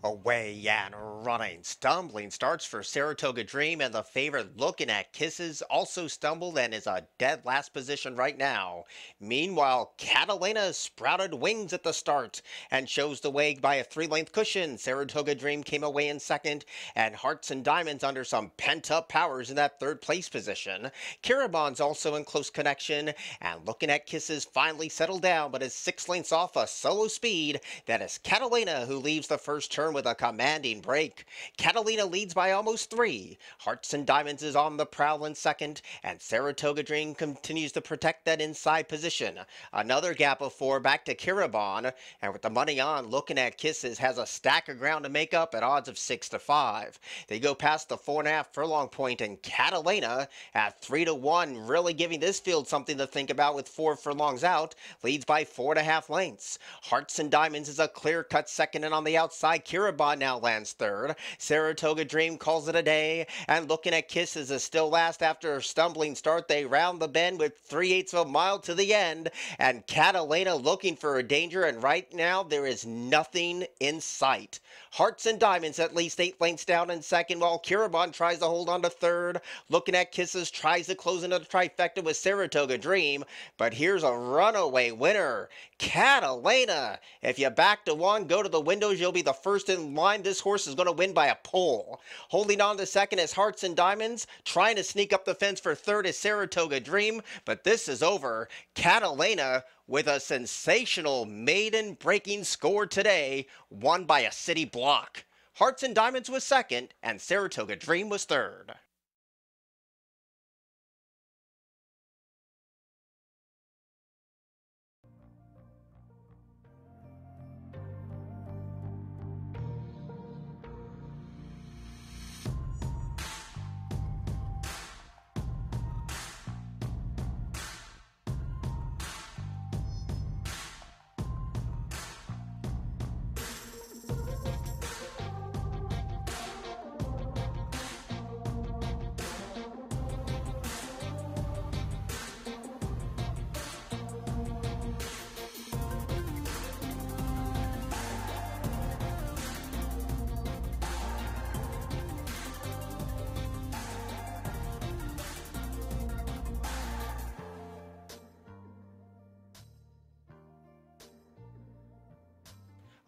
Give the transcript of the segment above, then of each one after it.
Away and running. Stumbling starts for Saratoga Dream, and the favorite Looking at Kisses also stumbled and is a dead last position right now. Meanwhile, Catalina sprouted wings at the start and shows the way by a 3-length cushion. Saratoga Dream came away in second, and Hearts and Diamonds under some pent-up powers in that third place position. Kiribon's also in close connection, and Looking at Kisses finally settled down, but is 6 lengths off a solo speed. That is Catalina, who leaves the first turn with a commanding break. Catalina leads by almost 3. Hearts and Diamonds is on the prowl in second, and Saratoga Dream continues to protect that inside position. Another gap of 4 back to Kiribon, and with the money on, Looking at Kisses has a stack of ground to make up at odds of 6-5. They go past the 4.5 furlong point, and Catalina at 3-1, really giving this field something to think about with 4 furlongs out, leads by 4.5 lengths. Hearts and Diamonds is a clear-cut second, and on the outside, Kiribon now lands third. Saratoga Dream calls it a day, and Looking at Kisses is still last after a stumbling start. They round the bend with 3/8 of a mile to the end, and Catalina looking for a danger, and right now there is nothing in sight. Hearts and Diamonds at least 8 lengths down in second, while Kiribon tries to hold on to third. Looking at Kisses tries to close into the trifecta with Saratoga Dream, but here's a runaway winner, Catalina. If you back to one, go to the windows, you'll be the first in line. This horse is going to win by a pole. Holding on to second is Hearts and Diamonds. Trying to sneak up the fence for third is Saratoga Dream, but this is over. Catalina with a sensational maiden breaking score today, won by a city block. Hearts and Diamonds was second, and Saratoga Dream was third.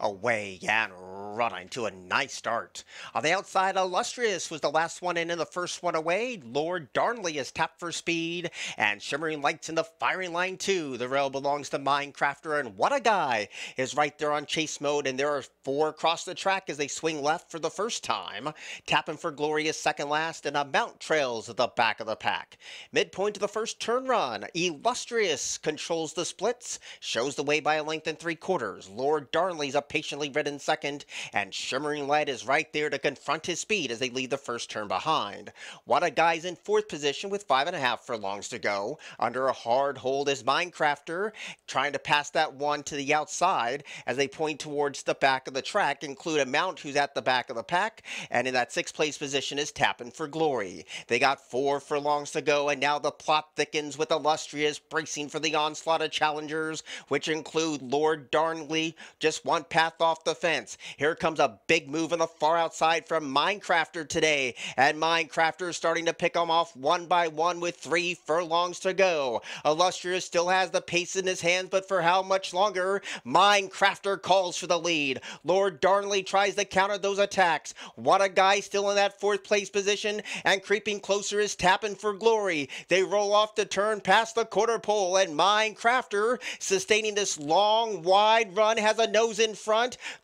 Away and running to a nice start. On the outside, Illustrious was the last one in and the first one away. Lord Darnley is tapped for speed, and Shimmering Lights in the firing line too. The rail belongs to Minecrafter, and What a Guy is right there on chase mode, and there are 4 across the track as they swing left for the first time. Tapping for Glory is second last, and a Mount trails at the back of the pack. Midpoint to the first turn run, Illustrious controls the splits, shows the way by a length and 3/4. Lord Darnley's up patiently ridden second, and Shimmering Light is right there to confront his speed as they lead the first turn behind. What a Guy's in 4th position with 5.5 furlongs to go. Under a hard hold is Minecrafter, trying to pass that one to the outside as they point towards the back of the track, include a Mount who's at the back of the pack, and in that 6th place position is Tappin' for Glory. They got 4 furlongs to go, and now the plot thickens with Illustrious bracing for the onslaught of challengers, which include Lord Darnley, just one path off the fence. Here comes a big move on the far outside from Minecrafter today, and Minecrafter is starting to pick them off one by one with 3 furlongs to go. Illustrious still has the pace in his hands, but for how much longer? Minecrafter calls for the lead. Lord Darnley tries to counter those attacks. What a Guy still in that 4th place position, and creeping closer is Tappin' for Glory. They roll off the turn past the quarter pole, and Minecrafter, sustaining this long, wide run, has a nose in front.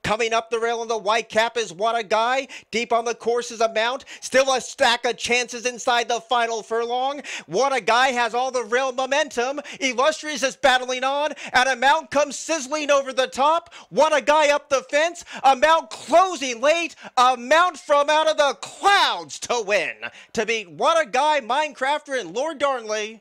Coming up the rail in the white cap is What a Guy. Deep on the course is a Mount. Still a stack of chances inside the final furlong. What a Guy has all the rail momentum. Illustrious is battling on, and a Mount comes sizzling over the top. What a Guy up the fence. A Mount closing late. A Mount from out of the clouds to win. To beat What a Guy, Minecrafter, and Lord Darnley.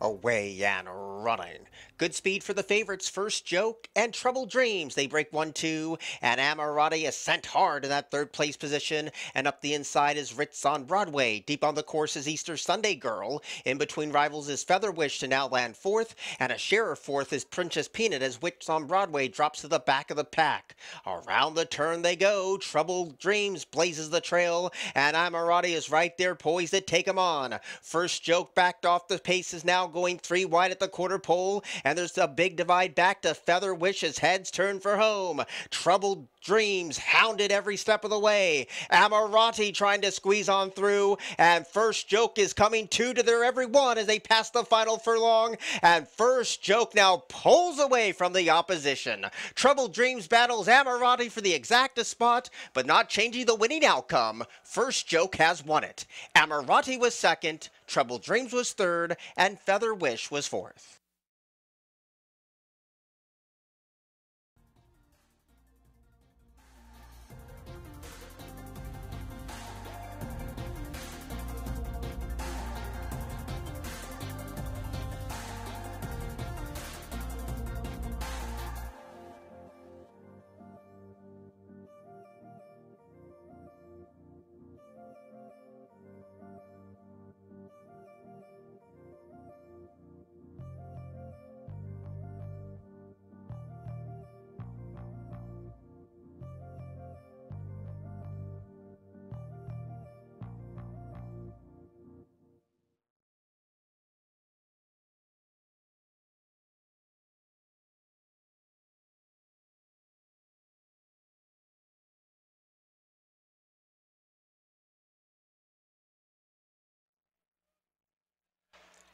Away and running. Good speed for the favorites. First Joke and Troubled Dreams. They break 1-2. And Amorati is sent hard in that third place position. And up the inside is Ritz on Broadway. Deep on the course is Easter Sunday Girl. In between rivals is Feather Wish to now land fourth. And a sharer fourth is Princess Peanut as Witch on Broadway drops to the back of the pack. Around the turn they go. Troubled Dreams blazes the trail. And Amorati is right there poised to take him on. First Joke backed off the pace is now going 3 wide at the quarter pole, and there's a big divide back to Feather Wish as heads turn for home. Troubled Dreams hounded every step of the way. Amorati trying to squeeze on through, and First Joke is coming to their every one as they pass the final furlong, and First Joke now pulls away from the opposition. Troubled Dreams battles Amorati for the exacta spot, but not changing the winning outcome. First Joke has won it. Amorati was second, Troubled Dreams was third, and Feather Wish was fourth.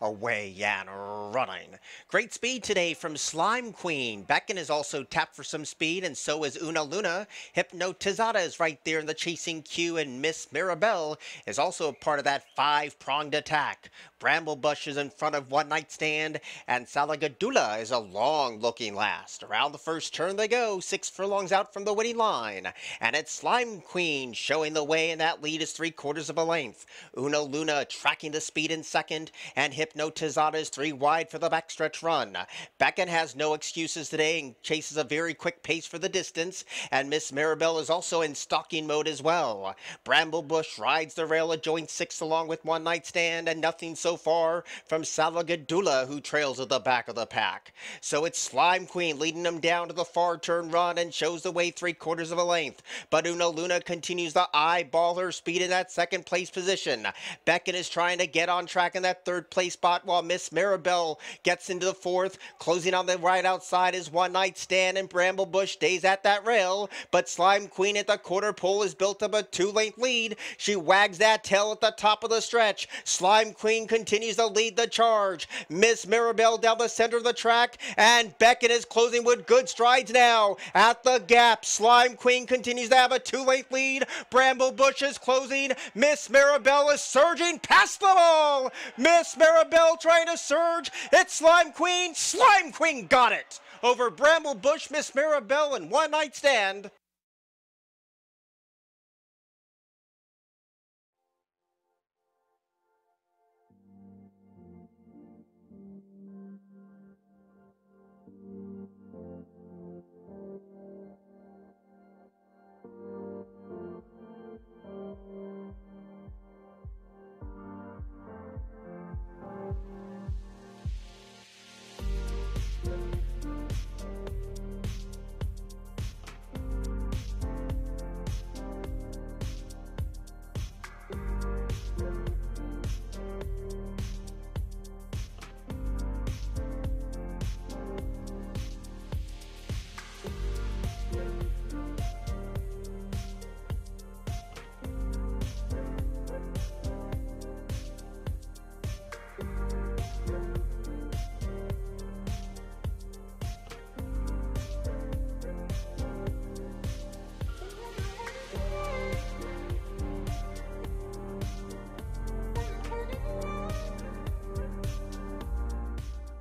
Away and running. Great speed today from Slime Queen. Beckon is also tapped for some speed, and so is Una Luna. Hypnotizada is right there in the chasing queue, and Miss Mirabelle is also a part of that 5-pronged attack. Bramblebush is in front of One Night Stand, and Salagadula is a long-looking last. Around the first turn they go, 6 furlongs out from the winning line. And it's Slime Queen showing the way, and that lead is 3/4 of a length. Una Luna tracking the speed in second, and Hypnotizada is 3 wide for the backstretch run. Beckon has no excuses today and chases a very quick pace for the distance, and Miss Mirabelle is also in stalking mode as well. Bramblebush rides the rail at joint 6 along with One Night Stand, and nothing so far from Salagadula, who trails at the back of the pack. So it's Slime Queen leading them down to the far turn run and shows the way 3/4 of a length. But Una Luna continues to eyeball her speed in that second place position. Beckon is trying to get on track in that third place spot while Miss Mirabelle gets into the fourth. Closing on the right outside is One Night Stand, and Bramblebush stays at that rail. But Slime Queen at the quarter pole has built up a 2-length lead. She wags that tail at the top of the stretch. Slime Queen continues to lead the charge. Miss Mirabelle down the center of the track, and Beckon is closing with good strides now. At the gap, Slime Queen continues to have a 2-length lead. Bramblebush is closing. Miss Mirabelle is surging past them all. Miss Mirabelle trying to surge. It's Slime Queen. Slime Queen got it over Bramblebush, Miss Mirabelle, and One Night Stand.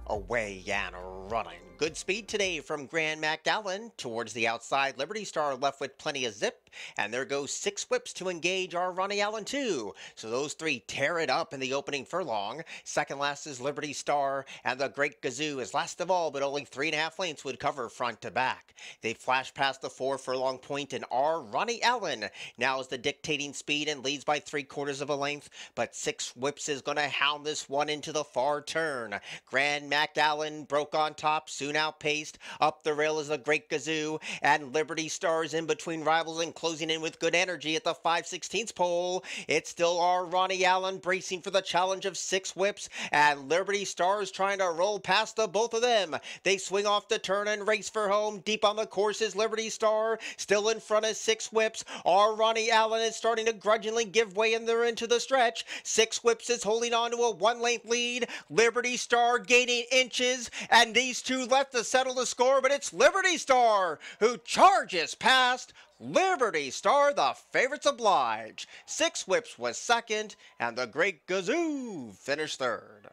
Away and running. Good speed today from Grand MacDowland towards the outside. Liberty Star left with plenty of zip. And there goes 6 whips to engage our Ronnie Allen 2. So those 3 tear it up in the opening furlong. Second last is Liberty Star, and the Great Gazoo is last of all, but only 3.5 lengths would cover front to back. They flash past the 4 furlong point, and our Ronnie Allen now is the dictating speed and leads by 3/4 of a length, but 6 whips is going to hound this one into the far turn. Grand MacDowland broke on top, soon outpaced. Up the rail is the Great Gazoo, and Liberty Star is in between rivals and closing in with good energy at the 5/16 pole. It's still our Ronnie Allen bracing for the challenge of 6 whips, and Liberty Star is trying to roll past the both of them. They swing off the turn and race for home. Deep on the course is Liberty Star, still in front of 6 whips. Our Ronnie Allen is starting to grudgingly give way, and they're into the stretch. 6 whips is holding on to a 1-length lead. Liberty Star gaining inches, and these 2 left to settle the score, but it's Liberty Star who charges past. Liberty Star, the favorites oblige. 6 whips was second, and the Great Gazoo finished third.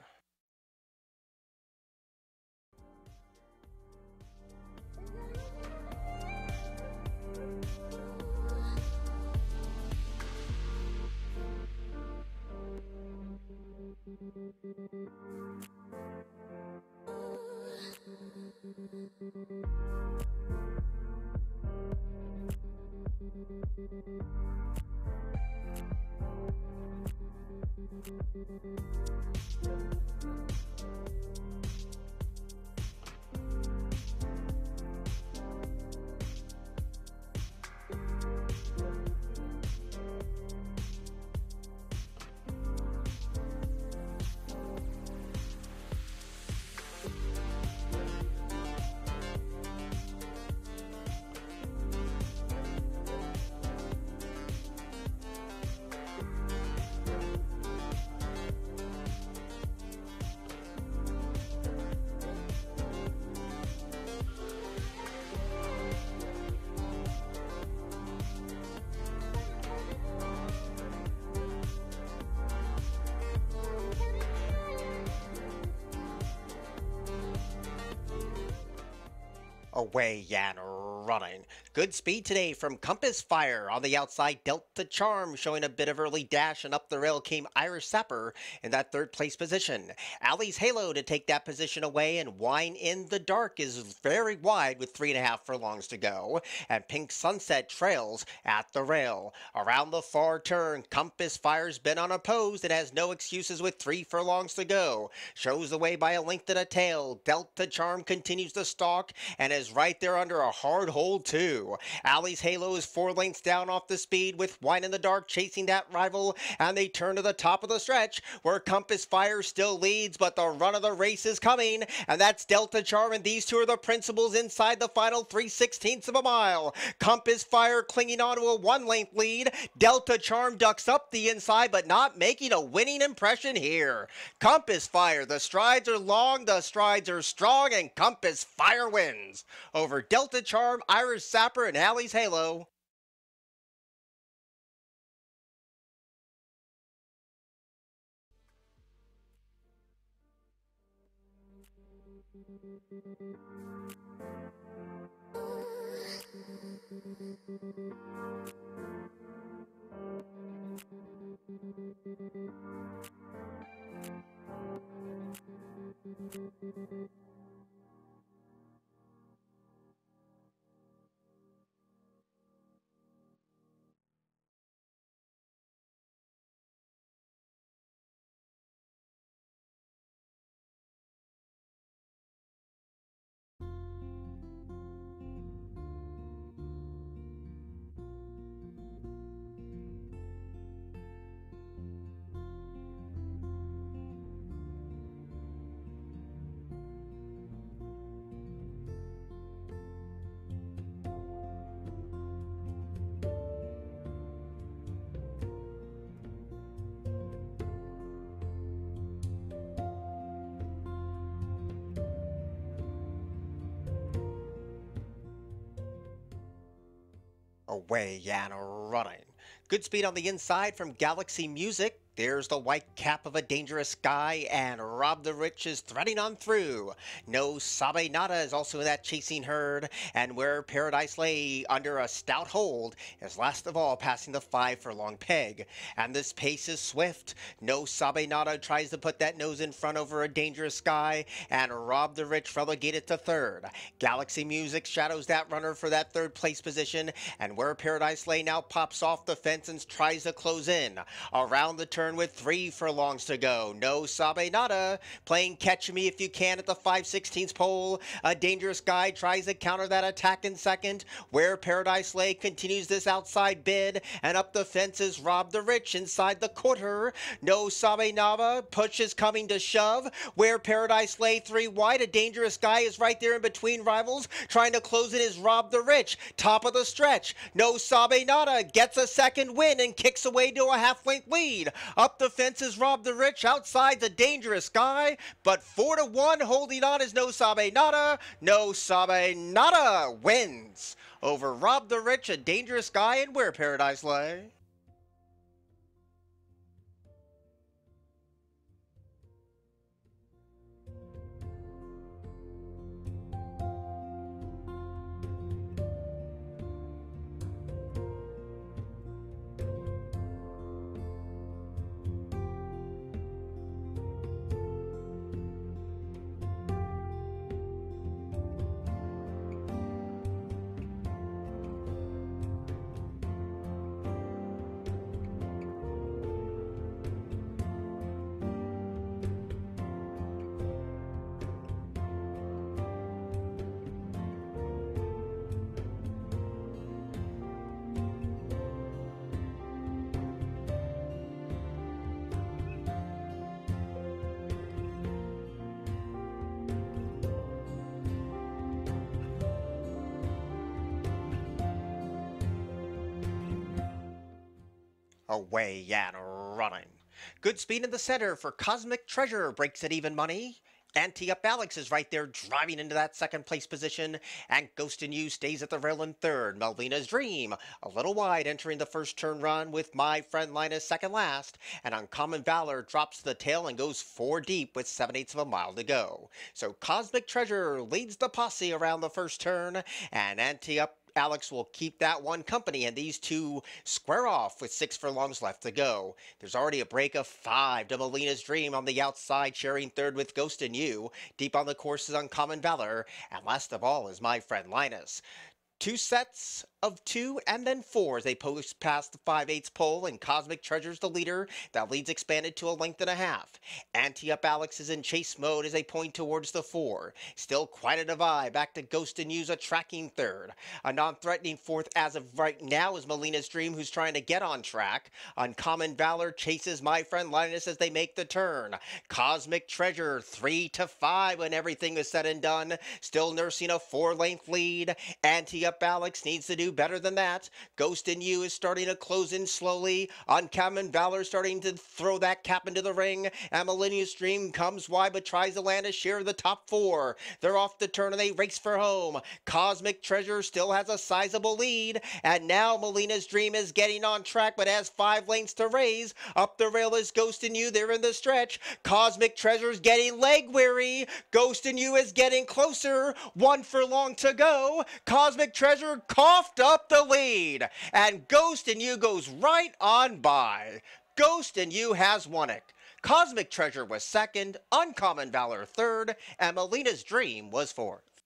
Away and running. Good speed today from Compass Fire. On the outside, Delta Charm showing a bit of early dash, and up the rail came Irish Sapper in that 3rd place position. Alley's Halo to take that position away, and Wine in the Dark is very wide with 3.5 furlongs to go. And Pink Sunset trails at the rail. Around the far turn, Compass Fire's been unopposed and has no excuses with 3 furlongs to go. Shows the way by a length and a tail. Delta Charm continues to stalk and is right there under a hard hold too. Alley's Halo is 4 lengths down off the speed, with Wine in the Dark chasing that rival, and they turn to the top of the stretch where Compass Fire still leads, but the run of the race is coming, and that's Delta Charm, and these 2 are the principals inside the final 3/16 of a mile. Compass Fire clinging on to a 1-length lead. Delta Charm ducks up the inside, but not making a winning impression here. Compass Fire, the strides are long, the strides are strong, and Compass Fire wins over Delta Charm, Irish Sapper, and Alley's Halo. Away and running. Good speed on the inside from Galaxy Music. There's the white cap of a dangerous guy, and Rob the Rich is threading on through. No Sabe Nada is also in that chasing herd, and where Paradise lay under a stout hold is last of all passing the 5 furlong peg. And this pace is swift. No Sabe Nada tries to put that nose in front over a dangerous guy, and Rob the Rich relegated to third. Galaxy Music shadows that runner for that third place position, and where Paradise lay now pops off the fence and tries to close in. Around the turn with 3 furlongs to go. No Sabe Nada playing catch me if you can at the 5/16 pole. A dangerous guy tries to counter that attack in second. Where Paradise lay continues this outside bid, and up the fence is Rob the Rich inside the quarter. No Sabe Nada pushes coming to shove. Where Paradise lay 3 wide, a dangerous guy is right there in between rivals. Trying to close it is Rob the Rich. Top of the stretch. No Sabe Nada gets a second win and kicks away to a half-length lead. Up the fence is Rob the Rich. Outside the dangerous guy. But 4-1 holding on is No Sabe Nada. No Sabe Nada wins over Rob the Rich, a dangerous guy, and where Paradise lay. Away and running. Good speed in the center for Cosmic Treasure, breaks at even money. Ante Up Alex is right there driving into that second place position, and Ghost in You stays at the rail in third. Melvina's Dream a little wide entering the first turn run with My Friend Linus second last, and Uncommon Valor drops to the tail and goes 4 deep with 7/8 of a mile to go. So Cosmic Treasure leads the posse around the first turn, and Ante Up Alex will keep that one company, and these two square off with 6 furlongs left to go. There's already a break of 5 to Melina's Dream on the outside, sharing third with Ghost in You. Deep on the course is Uncommon Valor, and last of all is My Friend Linus. 2 sets of 2 and then 4 as they post past the 5/8 pole, and Cosmic Treasure's the leader. That lead's expanded to a length and a half. Ante Up Alex is in chase mode as they point towards the 4. Still quite a divide. Back to Ghost and Use, a tracking third. A non-threatening fourth as of right now is Melina's Dream, who's trying to get on track. Uncommon Valor chases My Friend Linus as they make the turn. Cosmic Treasure 3-5 when everything is said and done. Still nursing a 4-length lead. Ante Up Alex needs to do better than that. Ghost in You is starting to close in slowly. Uncommon Valor starting to throw that cap into the ring. And Melina's Dream comes wide but tries to land a share of the top 4. They're off the turn and they race for home. Cosmic Treasure still has a sizable lead. And now Melina's Dream is getting on track but has 5 lengths to raise. Up the rail is Ghost in You. They're in the stretch. Cosmic Treasure's getting leg weary. Ghost in You is getting closer. 1 furlong to go. Cosmic Treasure coughed up the lead, and Ghost in You goes right on by. Ghost in You has won it. Cosmic Treasure was second, Uncommon Valor third, and Melina's Dream was fourth.